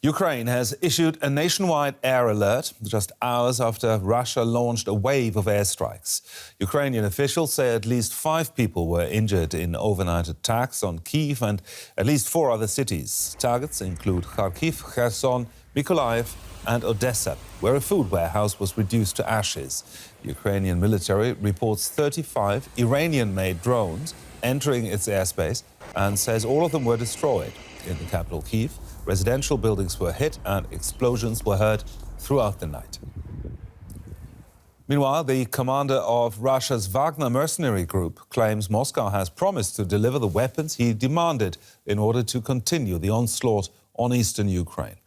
Ukraine has issued a nationwide air alert just hours after Russia launched a wave of airstrikes. Ukrainian officials say at least 5 people were injured in overnight attacks on Kyiv and at least 4 other cities. Targets include Kharkiv, Kherson, Mykolaiv and Odessa, where a food warehouse was reduced to ashes. The Ukrainian military reports 35 Iranian-made drones entering its airspace and says all of them were destroyed. In the capital, Kyiv, residential buildings were hit and explosions were heard throughout the night. Meanwhile, the commander of Russia's Wagner mercenary group claims Moscow has promised to deliver the weapons he demanded in order to continue the onslaught on eastern Ukraine.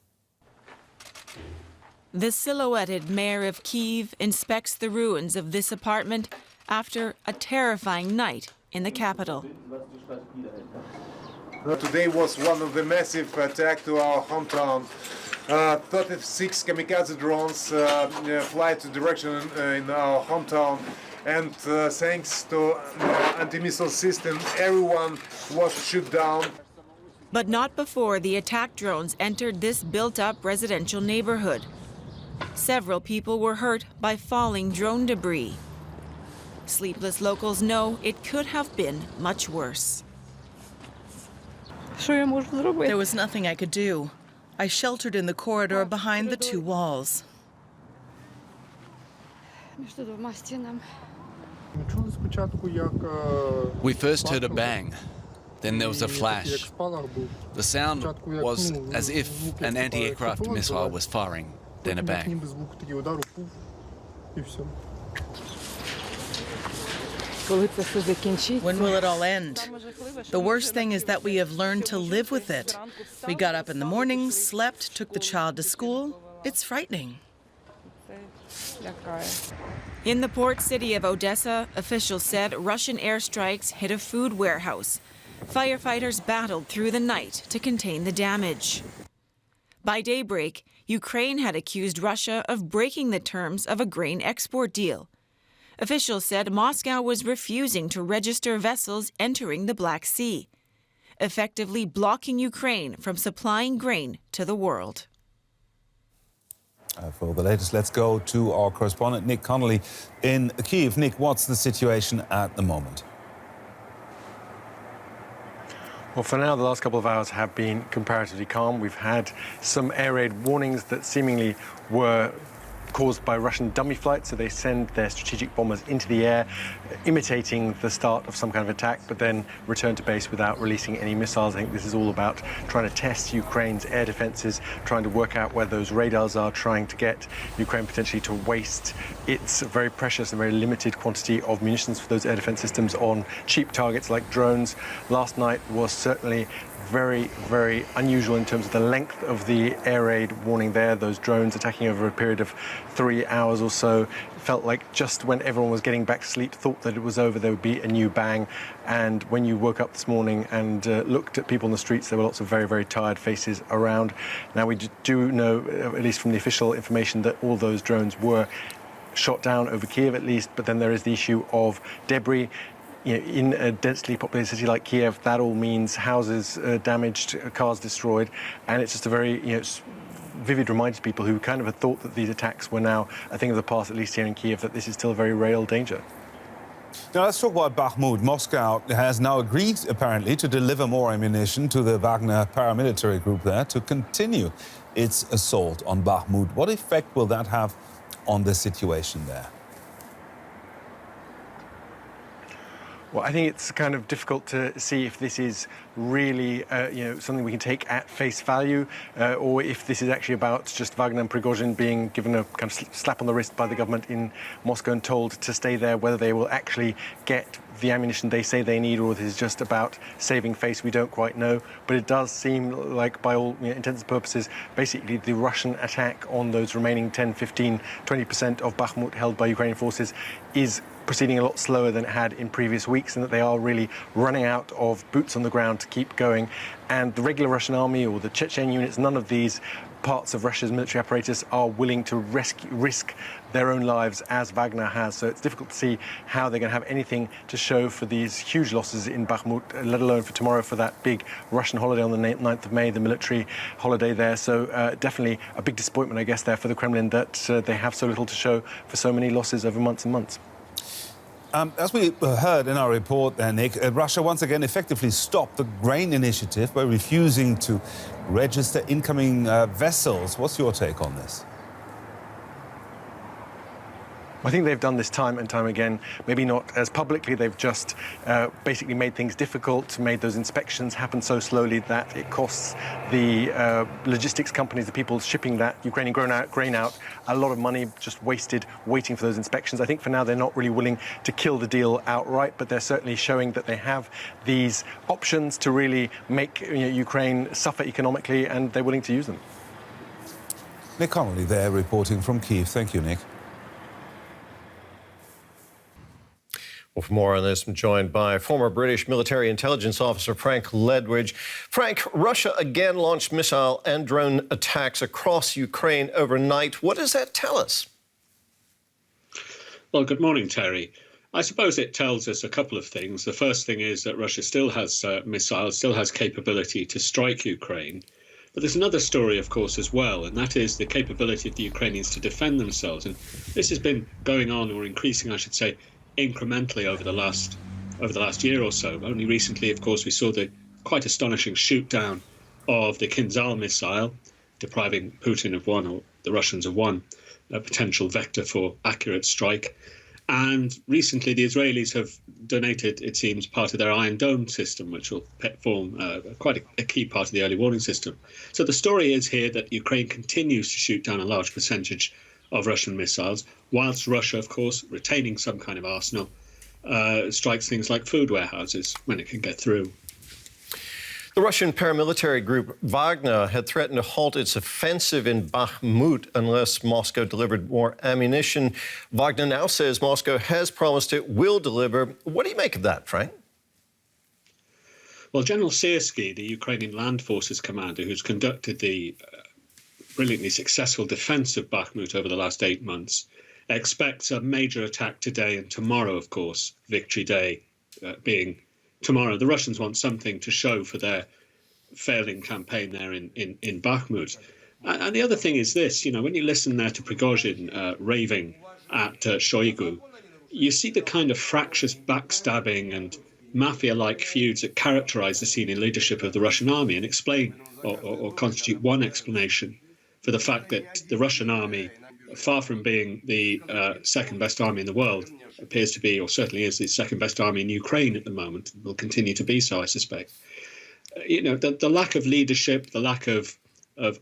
The silhouetted mayor of Kyiv inspects the ruins of this apartment after a terrifying night in the capital. Today was one of the massive attacks to our hometown. 36 kamikaze drones fly to direction in our hometown, and thanks to anti-missile system, everyone was shot down. But not before the attack drones entered this built-up residential neighborhood. Several people were hurt by falling drone debris. Sleepless locals know it could have been much worse. There was nothing I could do. I sheltered in the corridor behind the 2 walls. We first heard a bang, then there was a flash. The sound was as if an anti-aircraft missile was firing, then a bang. When will it all end? The worst thing is that we have learned to live with it. We got up in the morning, slept, took the child to school. It's frightening. In the port city of Odessa, officials said Russian airstrikes hit a food warehouse. Firefighters battled through the night to contain the damage. By daybreak, Ukraine had accused Russia of breaking the terms of a grain export deal. Officials said Moscow was refusing to register vessels entering the Black Sea, effectively blocking Ukraine from supplying grain to the world. For the latest, let's go to our correspondent, Nick Connolly in Kyiv. Nick, what's the situation at the moment? Well, for now, the last couple of hours have been comparatively calm. We've had some air raid warnings that seemingly were caused by Russian dummy flights, so they send their strategic bombers into the air, imitating the start of some kind of attack, but then return to base without releasing any missiles. I think this is all about trying to test Ukraine's air defenses, trying to work out where those radars are, trying to get Ukraine potentially to waste its very precious and very limited quantity of munitions for those air defense systems on cheap targets like drones. Last night was certainly very, very unusual in terms of the length of the air raid warning there. Those drones attacking over a period of 3 hours or so. Felt like just when everyone was getting back to sleep, thought that it was over, there would be a new bang. And when you woke up this morning and looked at people on the streets, there were lots of very, very tired faces around. Now, we do know, at least from the official information, that all those drones were shot down over Kyiv at least, but then there is the issue of debris. You know, in a densely populated city like Kyiv, that all means houses damaged, cars destroyed, and it's just a very vivid reminder to people who kind of had thought that these attacks were now a thing of the past, at least here in Kyiv, that this is still a very real danger. Now, let's talk about Bakhmut. Moscow has now agreed, apparently, to deliver more ammunition to the Wagner paramilitary group there to continue its assault on Bakhmut. What effect will that have on the situation there? Well, I think it's kind of difficult to see if this is really, something we can take at face value, or if this is actually about just Wagner and Prigozhin being given a kind of slap on the wrist by the government in Moscow and told to stay there. Whether they will actually get the ammunition they say they need, or this is just about saving face, we don't quite know. But it does seem like, by all intents and purposes, basically the Russian attack on those remaining 10, 15, 20% of Bakhmut held by Ukrainian forces is proceeding a lot slower than it had in previous weeks, and that they are really running out of boots on the ground to keep going. And the regular Russian army or the Chechen units, none of these parts of Russia's military apparatus are willing to risk their own lives as Wagner has. So it's difficult to see how they're going to have anything to show for these huge losses in Bakhmut, let alone for tomorrow for that big Russian holiday on the 9th of May, the military holiday there. So definitely a big disappointment, I guess, there for the Kremlin that they have so little to show for so many losses over months and months. As we heard in our report there, Nick, Russia once again effectively stopped the grain initiative by refusing to register incoming vessels. What's your take on this? I think they've done this time and time again, maybe not as publicly. They've just basically made things difficult, made those inspections happen so slowly that it costs the logistics companies, the people shipping that Ukrainian grain out, a lot of money just wasted waiting for those inspections. I think for now they're not really willing to kill the deal outright, but they're certainly showing that they have these options to really make Ukraine suffer economically, and they're willing to use them. Nick Connolly there reporting from Kyiv. Thank you, Nick. Well, for more on this, I'm joined by former British military intelligence officer Frank Ledwidge. Frank, Russia again launched missile and drone attacks across Ukraine overnight. What does that tell us? Well, good morning, Terry. I suppose it tells us a couple of things. The first thing is that Russia still has missiles, still has capability to strike Ukraine. But there's another story, of course, as well, and that is the capability of the Ukrainians to defend themselves. And this has been going on, or increasing, I should say, incrementally over the last year or so. Only recently, of course, we saw the quite astonishing shoot down of the Kinzhal missile, depriving Putin of one, or the Russians of one, a potential vector for accurate strike. And recently, the Israelis have donated, it seems, part of their Iron Dome system, which will form quite a key part of the early warning system. So the story is here that Ukraine continues to shoot down a large percentage of Russian missiles, whilst Russia, of course, retaining some kind of arsenal, strikes things like food warehouses when it can get through. The Russian paramilitary group Wagner had threatened to halt its offensive in Bakhmut unless Moscow delivered more ammunition. Wagner now says Moscow has promised it will deliver. What do you make of that, Frank? Well, General Sirski, the Ukrainian Land Forces commander, who's conducted the brilliantly successful defense of Bakhmut over the last 8 months, expects a major attack today and tomorrow, of course, Victory Day being tomorrow. The Russians want something to show for their failing campaign there in Bakhmut. And the other thing is this, when you listen there to Prigozhin raving at Shoigu, you see the kind of fractious backstabbing and mafia-like feuds that characterize the senior leadership of the Russian army and explain or constitute one explanation for the fact that the Russian army, far from being the second best army in the world, appears to be, or certainly is, the second best army in Ukraine at the moment, will continue to be so, I suspect. The lack of leadership, the lack of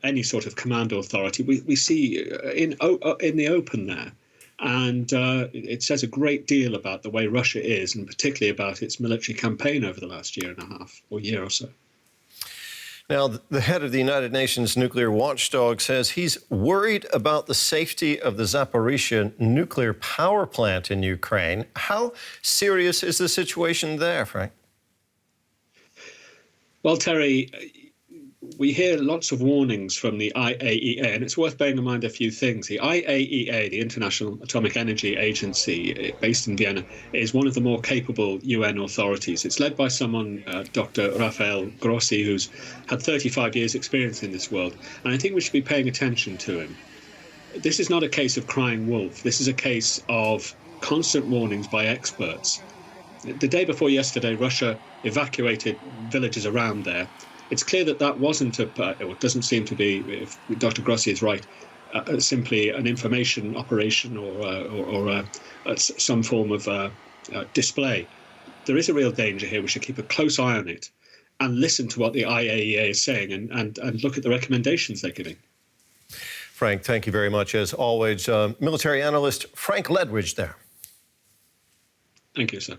any sort of command authority, we see in the open there. And it says a great deal about the way Russia is, and particularly about its military campaign over the last year and a half, or year or so. Now, the head of the United Nations nuclear watchdog says he's worried about the safety of the Zaporizhzhia nuclear power plant in Ukraine. How serious is the situation there, Frank? Well, Terry, we hear lots of warnings from the IAEA, and it's worth bearing in mind a few things. The IAEA, the International Atomic Energy Agency, based in Vienna, is one of the more capable UN authorities. It's led by someone, Dr. Rafael Grossi, who's had 35 years' experience in this world, and I think we should be paying attention to him. This is not a case of crying wolf. This is a case of constant warnings by experts. The day before yesterday, Russia evacuated villages around there. It's clear that that wasn't or doesn't seem to be, if Dr. Grossi is right, simply an information operation or some form of display. There is a real danger here. We should keep a close eye on it and listen to what the IAEA is saying and look at the recommendations they're giving. Frank, thank you very much. As always, military analyst Frank Ledwidge there. Thank you, sir.